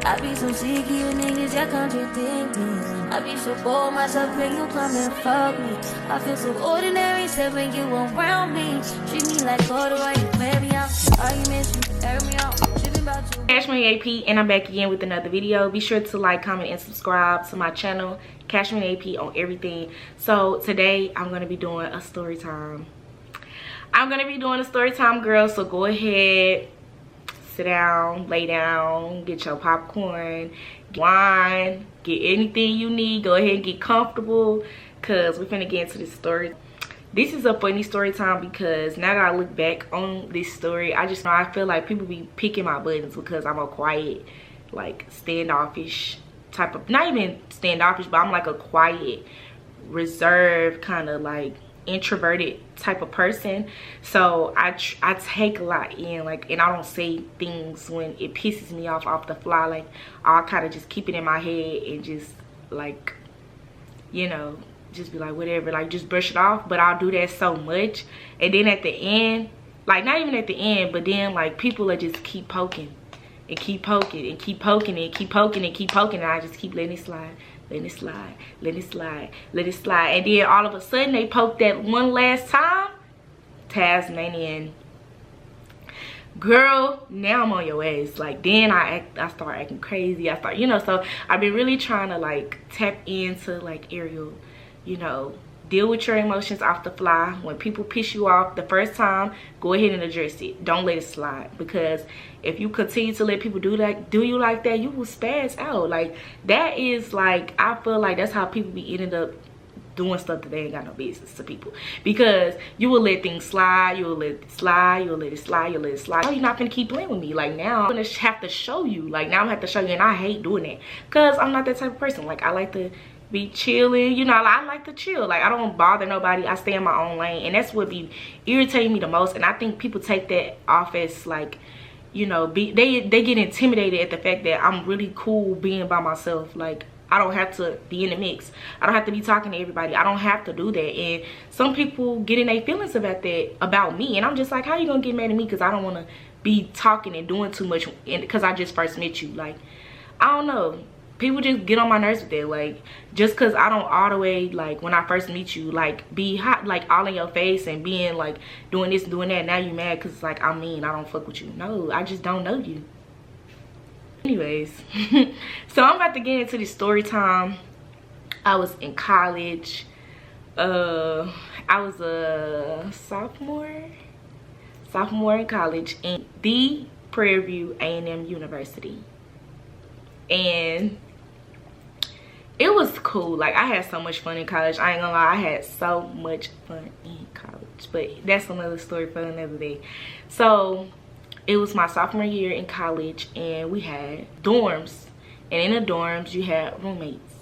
I be so sick of you niggas, y'all contradicting. I be so bold myself when you come and fuck me. I feel so ordinary, except when you around me. Treat me like water while you play me out. Arguments, you air me out. Tripping about you. Cashmere AP, and I'm back again with another video. Be sure to like, comment, and subscribe to my channel, Cashmere AP, on everything. So today I'm gonna be doing a story time. Girl. So go ahead, sit down, lay down, get your popcorn, get wine, get anything you need. Go ahead and get comfortable, cause we're finna get into this story. This is a funny story time because now that I look back on this story, I just know I feel like people be picking my buttons because I'm a quiet, like standoffish type of, not even standoffish, but I'm like a quiet, reserved, kind of like introverted type of person. So I take a lot in, like, and I don't say things when it pisses me off the fly. Like, I'll kind of just keep it in my head and just, like, you know, just be like, whatever, like, just brush it off. But I'll do that so much, and then at the end, like, not even at the end, but then, like, people will just keep poking and keep poking and keep poking and keep poking and keep poking, and I just keep letting it slide, letting it slide, letting it slide, let it slide. And then all of a sudden they poke that one last time. Tasmanian girl, now I'm on your ass. Like, then I start acting crazy. I start, you know, so I've been really trying to like tap into like Ariel, you know, deal with your emotions off the fly. When people piss you off the first time, go ahead and address it. Don't let it slide, because if you continue to let people do you like that, you will spaz out. Like, that is, like, I feel like that's how people be ending up doing stuff that they ain't got no business to people, because you will let things slide, you will let it slide, you'll let it slide, you'll let it slide. Oh, you're not gonna keep playing with me. Like, now I'm gonna have to show you. Like, now I'm gonna have to show you, and I hate doing that because I'm not that type of person. Like, I like to be chilling, you know. I like to chill. Like, I don't bother nobody. I stay in my own lane, and that's what be irritating me the most. And I think people take that off as, like, you know, they get intimidated at the fact that I'm really cool being by myself. Like, I don't have to be in the mix. I don't have to be talking to everybody. I don't have to do that. And some people get in their feelings about that, about me, and I'm just like, how you gonna get mad at me because I don't want to be talking and doing too much because I just first met you? Like, I don't know. People just get on my nerves with that. Like, just because I don't all the way, like, when I first meet you, like, be hot, like, all in your face and being, like, doing this and doing that. Now you mad because, like, I mean, I don't fuck with you. No, I just don't know you. Anyways, so I'm about to get into this story time. I was in college. I was a sophomore in college in the Prairie View A&M University. And it was cool. Like, I had so much fun in college. I ain't gonna lie, I had so much fun in college, but that's another story for another day. So it was my sophomore year in college, and we had dorms, and in the dorms you had roommates.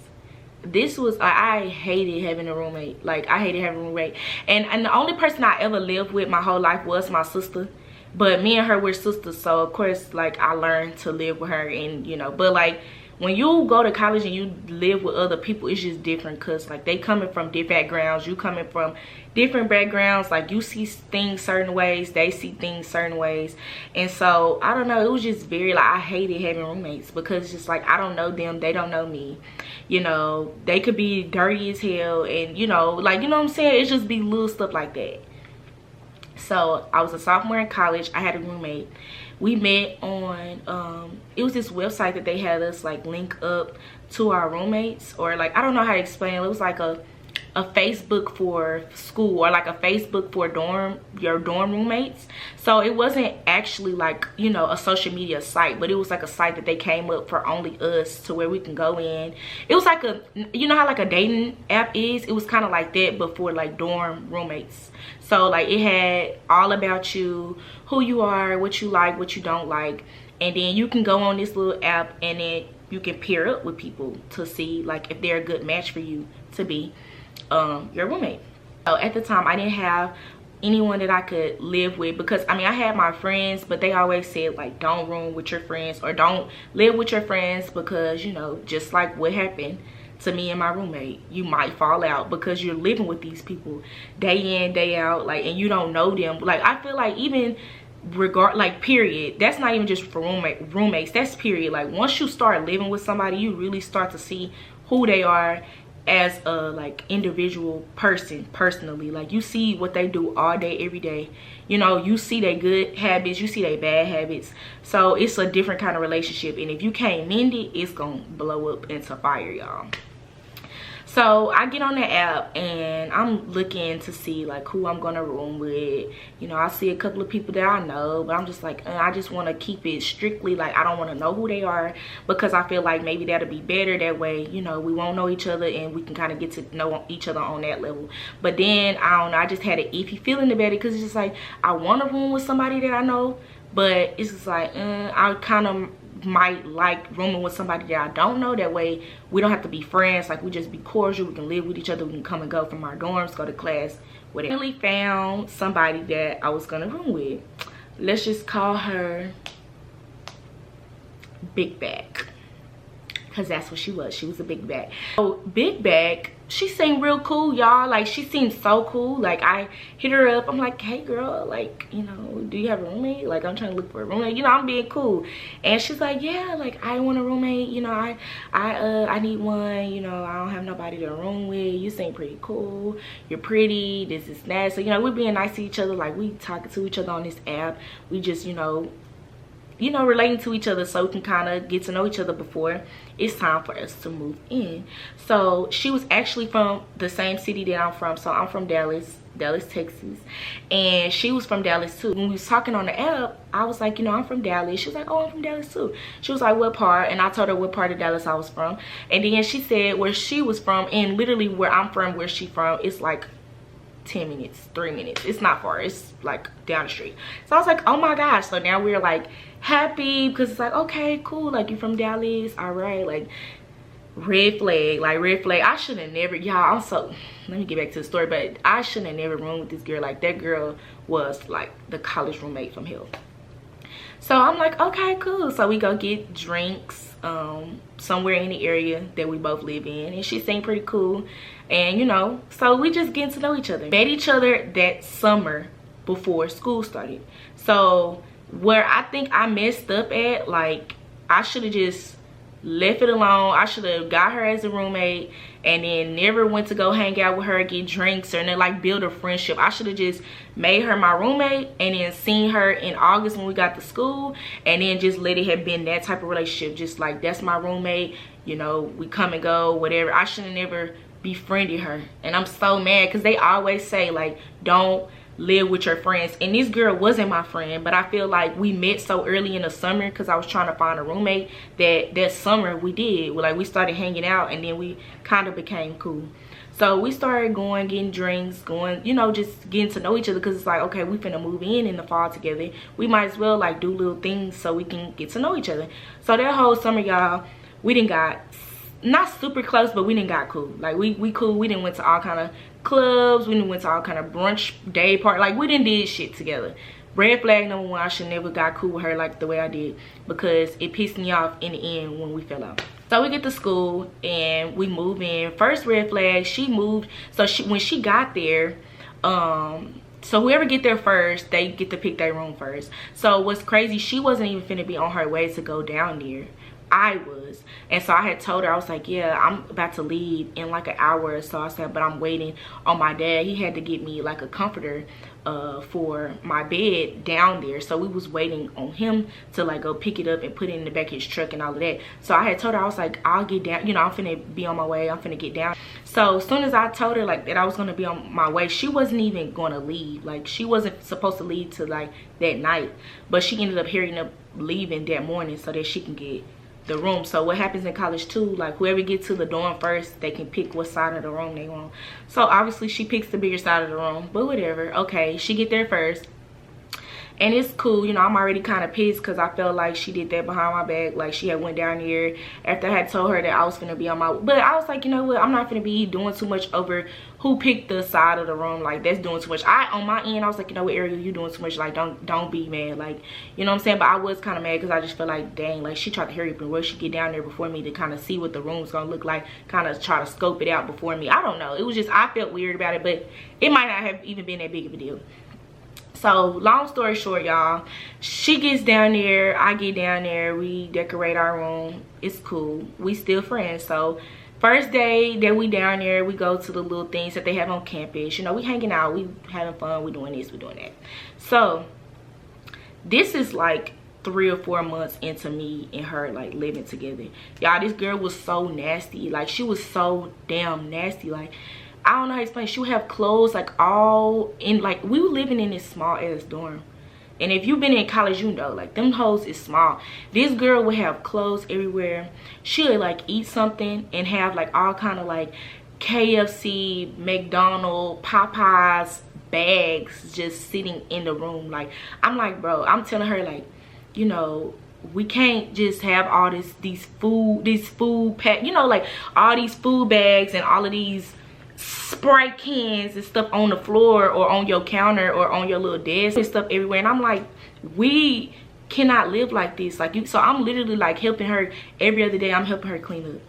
This was, I hated having a roommate. Like, I hated having a roommate, and the only person I ever lived with my whole life was my sister. But me and her were sisters, so of course, like, I learned to live with her. And, you know, but like, when you go to college and you live with other people, it's just different, because like, they coming from different backgrounds, you coming from different backgrounds. Like, you see things certain ways, they see things certain ways. And so, I don't know, it was just very, like, I hated having roommates, because it's just like, I don't know them, they don't know me, you know. They could be dirty as hell, and, you know, like, you know what I'm saying, it's just be little stuff like that. So I was a sophomore in college. I had a roommate. We met on it was this website that they had us like link up to our roommates, or like, I don't know how to explain it. It was like a Facebook for school, or like a Facebook for your dorm roommates. So it wasn't actually like, you know, a social media site, but it was like a site that they came up for only us, to where we can go in. It was like a, you know how like a dating app is? It was kind of like that, but for like dorm roommates. So like, it had all about you, who you are, what you like, what you don't like. And then you can go on this little app, and then you can pair up with people to see like if they're a good match for you to be your roommate. So at the time, I didn't have anyone that I could live with, because I mean, I had my friends, but they always said like, don't room with your friends, or don't live with your friends, because, you know, just like what happened to me and my roommate, you might fall out because you're living with these people day in, day out, like, and you don't know them. Like, I feel like even like period. That's not even just for roommates, that's period. Like once you start living with somebody, you really start to see who they are as a like individual person personally. Like you see what they do all day every day, you know, you see their good habits, you see their bad habits. So it's a different kind of relationship, and if you can't mend it, it's gonna blow up into fire, y'all. So I get on the app and I'm looking to see like who I'm gonna room with. You know, I see a couple of people that I know, but I'm just like, I just want to keep it strictly like I don't want to know who they are, because I feel like maybe that'll be better. That way, you know, we won't know each other and we can kind of get to know each other on that level. But then I don't know, I just had an iffy feeling about it, because it's just like I want to room with somebody that I know, but it's just like I kind of might like rooming with somebody that I don't know. That way we don't have to be friends, like we just be cordial, we can live with each other, we can come and go from our dorms, go to class, whatever. I really found somebody that I was gonna room with. Let's just call her Big Bag, because that's what she was. She was a big bag. So Big Bag, she seemed real cool, y'all. Like she seemed so cool. Like I hit her up, I'm like, hey girl, like, you know, do you have a roommate? Like I'm trying to look for a roommate, you know, I'm being cool. And she's like, yeah, like I want a roommate, you know, I need one, you know, I don't have nobody to room with. You seem pretty cool, you're pretty, this is that. So, you know, we're being nice to each other, like we talking to each other on this app. We just, you know, relating to each other, so we can kind of get to know each other before it's time for us to move in. So she was actually from the same city that I'm from. So I'm from Dallas, Texas, and she was from Dallas too. When we was talking on the app, I was like, you know, I'm from Dallas. She was like, oh, I'm from Dallas too. She was like, what part? And I told her what part of Dallas I was from, and then she said where she was from, and literally where I'm from, where she from, it's like 10 minutes, 3 minutes. It's not far, it's like down the street. So I was like, oh my gosh. So now we're like happy, because it's like, okay, cool, like you from Dallas, all right. Like red flag, like red flag. I should have never, y'all, I'm so, let me get back to the story, but I shouldn't have never roomed with this girl. Like that girl was like the college roommate from hell. So I'm like, okay, cool. So we go get drinks somewhere in the area that we both live in, and she seemed pretty cool. And you know, so we just getting to know each other. Met each other that summer before school started. So where I think I messed up at, like I should have just left it alone. I should have got her as a roommate and then never went to go hang out with her, get drinks, or then like build a friendship. I should have just made her my roommate and then seen her in August when we got to school, and then just let it have been that type of relationship. Just like, that's my roommate, you know, we come and go, whatever. I should have never befriended her. And I'm so mad, because they always say like, don't live with your friends, and this girl wasn't my friend. But I feel like we met so early in the summer, because I was trying to find a roommate, that summer we did, like we started hanging out, and then we kind of became cool. So we started going, getting drinks, going, you know, just getting to know each other, because it's like, okay, we finna move in the fall together, we might as well like do little things so we can get to know each other. So that whole summer, y'all, we didn't got not super close, but we didn't got cool. Like we cool. We didn't went to all kind of clubs, we didn't went to all kind of brunch day party, like we didn't did shit together. Red flag number one, I should never got cool with her like the way I did, because it pissed me off in the end when we fell out. So we get to school and we move in. First red flag, she moved. So when she got there, so whoever get there first, they get to pick their room first. So what's crazy, she wasn't even finna be on her way to go down there. I was. And so I had told her, I was like, yeah, I'm about to leave in like an hour or so. I said, but I'm waiting on my dad. He had to get me like a comforter for my bed down there. So we was waiting on him to like go pick it up and put it in the back of his truck and all of that. So I had told her, I was like, I'll get down, you know, I'm finna be on my way, I'm finna get down. So as soon as I told her like that I was gonna be on my way, she wasn't even gonna leave. Like she wasn't supposed to leave till like that night, but she ended up hurrying up leaving that morning so that she can get the room. So what happens in college too, like whoever gets to the dorm first, they can pick what side of the room they want. So obviously she picks the bigger side of the room, but whatever. Okay, she get there first, and it's cool. You know, I'm already kind of pissed because I felt like she did that behind my back. Like she had went down here after I had told her that I was gonna be on my, but I was like, you know what, I'm not gonna be doing too much over who picked the side of the room. Like that's doing too much. On my end, I was like, you know what, Ariel, you doing too much. Like don't be mad. Like, you know what I'm saying? But I was kind of mad because I just felt like, dang, like she tried to hurry up and rush, she get down there before me to kind of see what the room's gonna look like, kind of try to scope it out before me. I don't know, it was just, I felt weird about it, but it might not have even been that big of a deal. So long story short, y'all, she gets down there, I get down there, we decorate our room. It's cool, we still friends. So first day that we down there, we go to the little things that they have on campus. You know, we hanging out, we having fun, we doing this, we doing that. So this is like 3 or 4 months into me and her like living together. Y'all, this girl was so nasty. Like, she was so damn nasty. Like, I don't know how to explain. She would have clothes like all in, like, we were living in this small ass dorm. And if you've been in college, you know, like, them hoes is small. This girl would have clothes everywhere. She would like eat something and have like all kind of like KFC, McDonald's, Popeyes bags just sitting in the room. Like, I'm like, bro, I'm telling her, like, you know, we can't just have all these food pack, you know, like all these food bags and all of these Sprite cans and stuff on the floor or on your counter or on your little desk and stuff everywhere. And I'm like, we cannot live like this. Like, you, so I'm literally like helping her every other day. I'm helping her clean up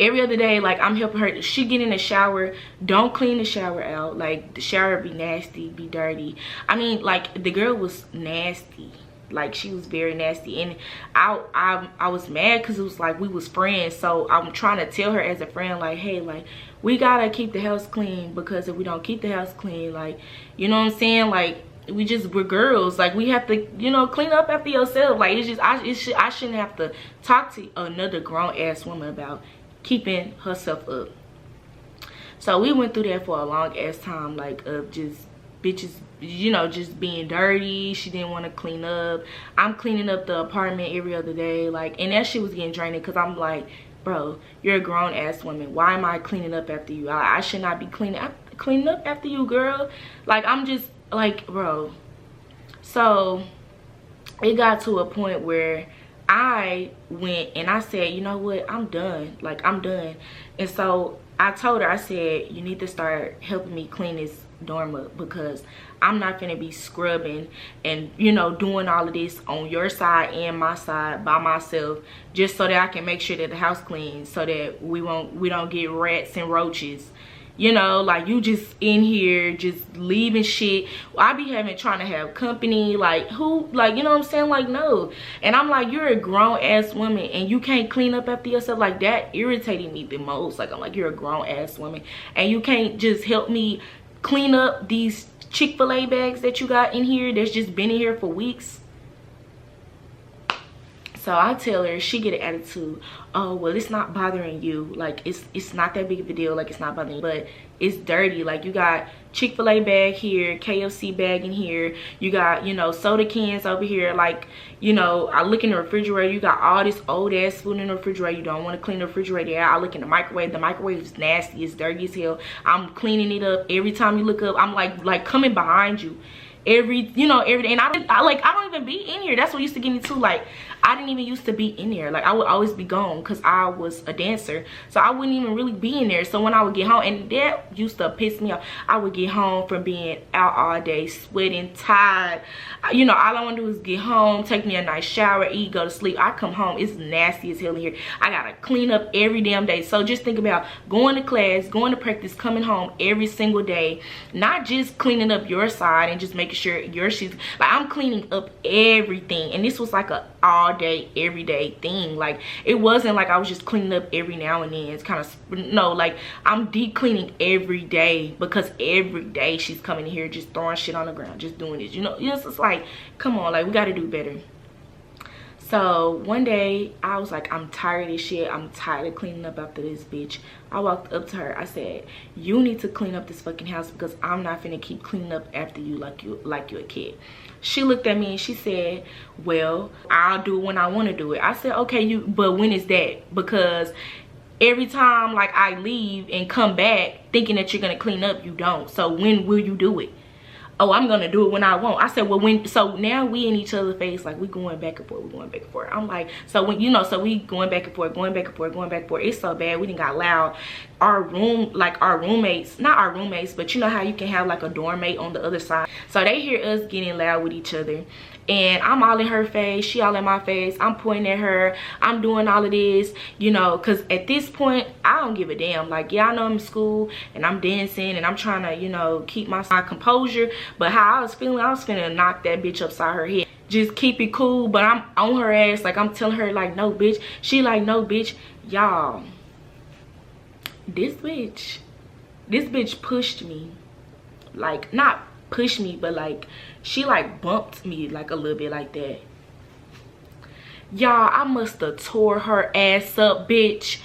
every other day. Like, I'm helping her. She get in the shower, don't clean the shower out. Like, the shower be nasty, be dirty. I mean, like, the girl was nasty. Like, she was very nasty. And I was mad because it was like we was friends. So I'm trying to tell her as a friend, like, hey, like, we gotta keep the house clean, because if we don't keep the house clean, like, you know what I'm saying, like, we're girls, like, we have to, you know, clean up after yourself. Like, it's just I shouldn't have to talk to another grown-ass woman about keeping herself up. So we went through that for a long ass time, like, of just bitches, you know, just being dirty. She didn't want to clean up. I'm cleaning up the apartment every other day, like, and that shit was getting draining, because I'm like, bro, you're a grown-ass woman. Why am I cleaning up after you? I should not be cleaning up after you, girl. Like, I'm just like, bro. So it got to a point where I went and I said, you know what, I'm done. Like, I'm done. And so I told her, I said, you need to start helping me clean this dorm up, because I'm not gonna be scrubbing and, you know, doing all of this on your side and my side by myself, just so that I can make sure that the house clean, so that we don't get rats and roaches. You know, like, you just in here just leaving shit. I be trying to have company, like, who, like, you know what I'm saying, like, no. And I'm like, you're a grown ass woman and you can't clean up after yourself. Like, that irritated me the most. Like, I'm like, you're a grown ass woman and you can't just help me clean up these Chick-fil-A bags that you got in here that's just been in here for weeks. So I tell her, she get an attitude. Oh, well, it's not bothering you. Like, it's not that big of a deal. Like, it's not bothering you, but it's dirty. Like, you got Chick-fil-A bag here, KFC bag in here. You got, you know, soda cans over here. Like, you know, I look in the refrigerator. You got all this old ass food in the refrigerator. You don't want to clean the refrigerator out. I look in the microwave. The microwave is nasty. It's dirty as hell. I'm cleaning it up. Every time you look up, I'm like coming behind you. Every day. And I don't even be in here. That's what used to get me too. Like, I didn't even used to be in there. Like, I would always be gone because I was a dancer, so I wouldn't even really be in there. So when I would get home, and that used to piss me off, I would get home from being out all day, sweating, tired, you know, all I want to do is get home, take me a nice shower, eat, go to sleep. I come home, it's nasty as hell in here. I gotta clean up every damn day. So just think about going to class, going to practice, coming home every single day, not just cleaning up your side and just making sure your shit's, like, I'm cleaning up everything. And this was like a all day, everyday thing. Like, it wasn't like I was just cleaning up every now and then. It's kind of, no, like, I'm deep cleaning every day, because every day she's coming in here just throwing shit on the ground, just doing this, you know. It's like, come on, like, we got to do better. So one day I was like, I'm tired of this shit. I'm tired of cleaning up after this bitch. I walked up to her. I said, you need to clean up this fucking house, because I'm not finna keep cleaning up after you like you're a kid. She looked at me and she said, well, I'll do it when I want to do it. I said, okay, but when is that? Because every time, like, I leave and come back thinking that you're gonna clean up, you don't. So when will you do it? Oh, I'm gonna do it when I want. I said, well, when? So now we in each other's face, like, we going back and forth, we going back and forth. I'm like, so when, you know, so we going back and forth, going back and forth, going back and forth. It's so bad, we done got loud. Our room, like, our roommates, not our roommates, but you know how you can have like a dorm mate on the other side. So they hear us getting loud with each other, and I'm all in her face, she all in my face. I'm pointing at her, I'm doing all of this, you know, because at this point I don't give a damn. Like, yeah, I know I'm in school and I'm dancing and I'm trying to, you know, keep my composure, But how I was feeling knock that bitch upside her head. Just keep it cool, but I'm on her ass. Like, I'm telling her, like, no, bitch. She like, no, bitch. Y'all, this bitch pushed me. Like, not pushed me, but like, she like bumped me like a little bit like that. Y'all, I must have tore her ass up, bitch.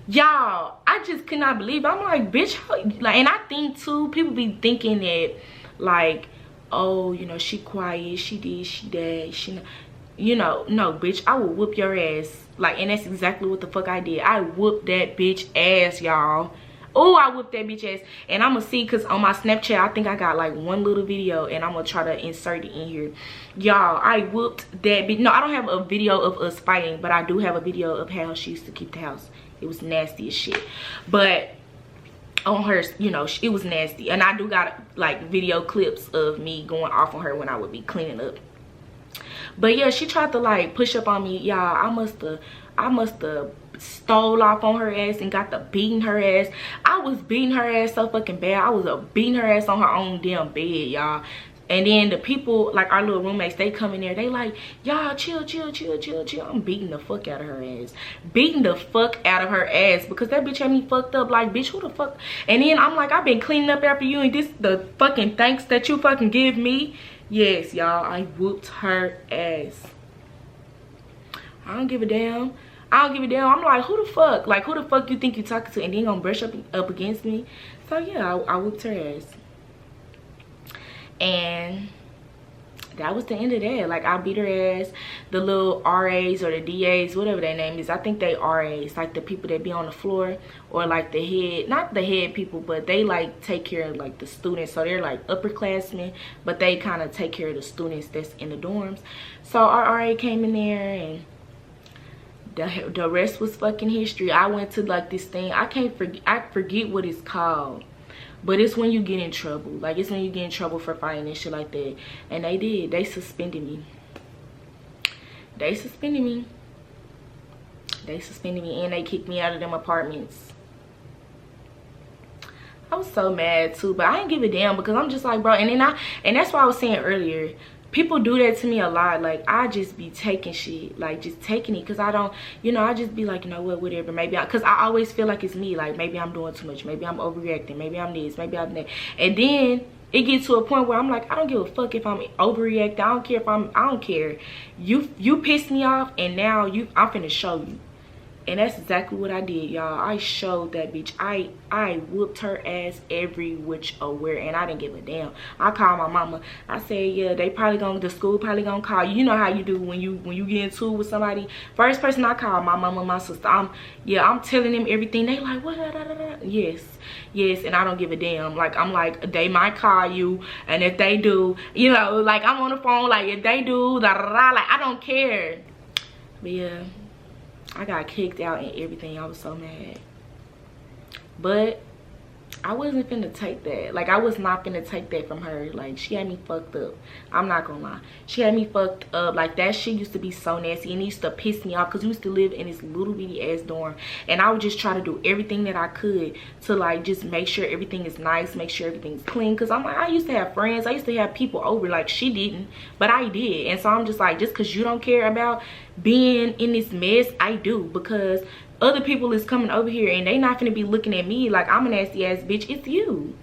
Y'all, I just could not believe it. I'm like, bitch, like, and I think too, people be thinking that, like, oh, you know, she quiet, she did, she that, she, you know, no, bitch, I will whoop your ass. Like, and that's exactly what the fuck I did. I whooped that bitch ass, y'all. Oh, I whooped that bitch ass. And I'm gonna see, because on my Snapchat, I think I got like one little video, and I'm gonna try to insert it in here. Y'all, I whooped that bitch. No, I don't have a video of us fighting, but I do have a video of how she used to keep the house. It was nasty as shit. But on her, you know, it was nasty. And I do got like video clips of me going off on her when I would be cleaning up. But yeah, she tried to like push up on me. Y'all, I must have stole off on her ass and got to beating her ass. I was beating her ass so fucking bad. I was beating her ass on her own damn bed, y'all. And then the people, like our little roommates, they come in there, they like, y'all chill. I'm beating the fuck out of her ass. Beating the fuck out of her ass, because that bitch had me fucked up. Like, bitch, who the fuck? And then I'm like, I've been cleaning up after you, and this the fucking thanks that you fucking give me. Yes, y'all, I whooped her ass. I don't give a damn. I'm like, who the fuck? Like, who the fuck you think you talking to, and then gonna brush up against me? So yeah, I whooped her ass. And that was the end of that. Like, I beat her ass. The little RAs or the DAs, whatever their name is, I think they RAs, like the people that be on the floor, or like the head, not the head people, but they like take care of like the students. So they're like upperclassmen, but they kind of take care of the students that's in the dorms. So our RA came in there, and the rest was fucking history. I went to like this thing, I forget what it's called, but it's when you get in trouble. Like, it's when you get in trouble for fighting and shit like that. And they suspended me. And they kicked me out of them apartments. I was so mad too, but I didn't give a damn, because I'm just like, bro. And that's why I was saying earlier, people do that to me a lot. Like, I just be taking shit, like just taking it, because I don't, you know, I just be like, you know what, whatever. Maybe because I always feel like it's me. Like, maybe I'm doing too much, maybe I'm overreacting, maybe I'm this, maybe I'm that. And then it gets to a point where I'm like, I don't give a fuck if I'm overreacting. I don't care if I don't care. You pissed me off, and now I'm finna show you. And that's exactly what I did, y'all. I showed that bitch. I whooped her ass every which aware, and I didn't give a damn. I called my mama. I said, yeah, the school probably gonna call you. You know how you do when you get into it with somebody. First person I called, my mama, my sister. I'm telling them everything. They like, what? Yes, and I don't give a damn. Like, I'm like, they might call you, and if they do, you know, like, I'm on the phone, like, if they do, like, I don't care. But yeah, I got kicked out and everything. I was so mad. But I wasn't finna take that. Like, I was not finna take that from her. Like, she had me fucked up. I'm not gonna lie. She had me fucked up. Like, that shit used to be so nasty, and it used to piss me off, because we used to live in this little bitty ass dorm, and I would just try to do everything that I could to, like, just make sure everything is nice, make sure everything's clean. Because I'm like, I used to have friends, I used to have people over. Like, she didn't, but I did. And so I'm just like, just because you don't care about being in this mess, I do. Because other people is coming over here, and they not gonna be looking at me like I'm a nasty ass bitch. It's you.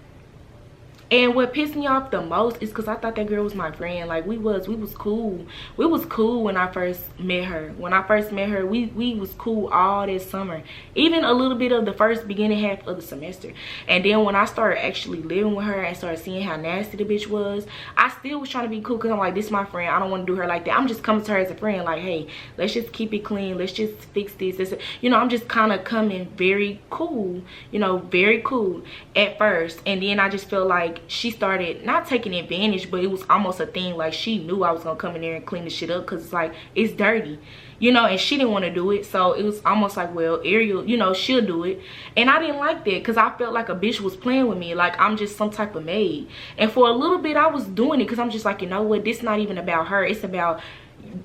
And what pissed me off the most is because I thought that girl was my friend. Like, we was cool. We was cool when I first met her. When I first met her, we was cool all this summer. Even a little bit of the beginning half of the semester. And then when I started actually living with her and started seeing how nasty the bitch was, I still was trying to be cool, because I'm like, this is my friend. I don't want to do her like that. I'm just coming to her as a friend. Like, hey, let's just keep it clean. Let's just fix this. You know, I'm just kind of coming very cool. You know, very cool at first. And then I just feel like she started not taking advantage, but it was almost a thing. Like, she knew I was gonna come in there and clean the shit up, because it's like, it's dirty, you know, and she didn't want to do it. So it was almost like, well, Ariel, you know, she'll do it. And I didn't like that, because I felt like a bitch was playing with me, like I'm just some type of maid. And for a little bit I was doing it, because I'm just like, you know what, this not even about her, it's about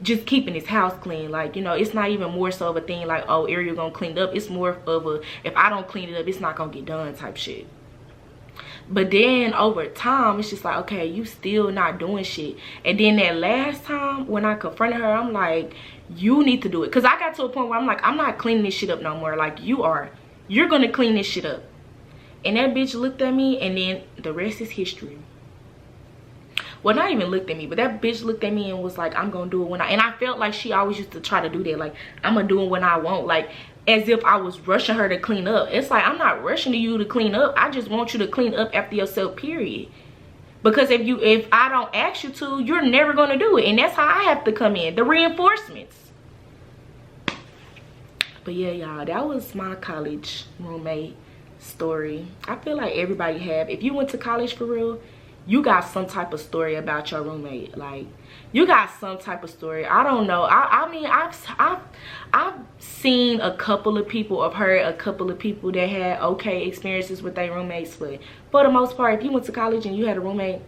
just keeping his house clean. Like, you know, it's not even more so of a thing like, oh, Ariel gonna clean it up. It's more of a, if I don't clean it up, it's not gonna get done type shit. But then over time, it's just like, okay, you still not doing shit. And then that last time when I confronted her, I'm like, you need to do it. Because I got to a point where I'm like, I'm not cleaning this shit up no more. Like, you are. You're going to clean this shit up. And that bitch looked at me, and then the rest is history. Well, not even looked at me, but that bitch looked at me and was like, I'm going to do it when I... And I felt like she always used to try to do that. Like, I'm going to do it when I want. Like, as if I was rushing her to clean up. It's like, I'm not rushing you to clean up. I just want you to clean up after yourself, period. Because if I don't ask you to, you're never going to do it. And that's how I have to come in. The reinforcements. But yeah, y'all, that was my college roommate story. I feel like everybody have. If you went to college for real, you got some type of story about your roommate. Like, you got some type of story. I don't know. I mean, I've seen a couple of people, I've heard a couple of people that had okay experiences with their roommates, but for the most part, if you went to college and you had a roommate,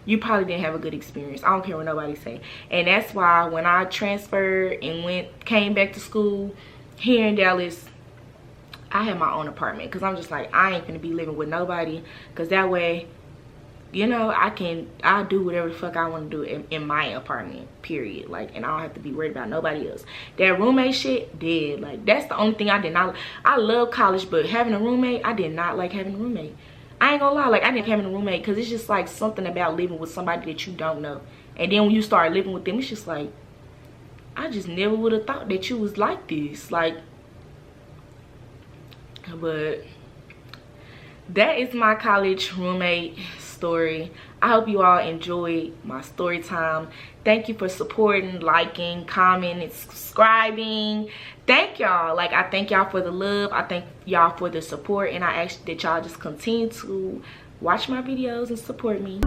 you probably didn't have a good experience. I don't care what nobody say. And that's why when I transferred and came back to school here in Dallas, I had my own apartment, because I'm just like, I ain't gonna be living with nobody, because that way, you know, I'll do whatever the fuck I want to do in my apartment, period. Like, and I don't have to be worried about nobody else. That roommate shit, dead. Like, that's the only thing I did not. I love college, but having a roommate, I did not like having a roommate. I ain't gonna lie, like, I didn't having a roommate, because it's just like something about living with somebody that you don't know. And then when you start living with them, it's just like, I just never would have thought that you was like this. Like, but that is my college roommate story. I hope you all enjoyed my story time. Thank you for supporting, liking, commenting, subscribing. Thank y'all. Like, I thank y'all for the love. I thank y'all for the support, and I ask that y'all just continue to watch my videos and support me.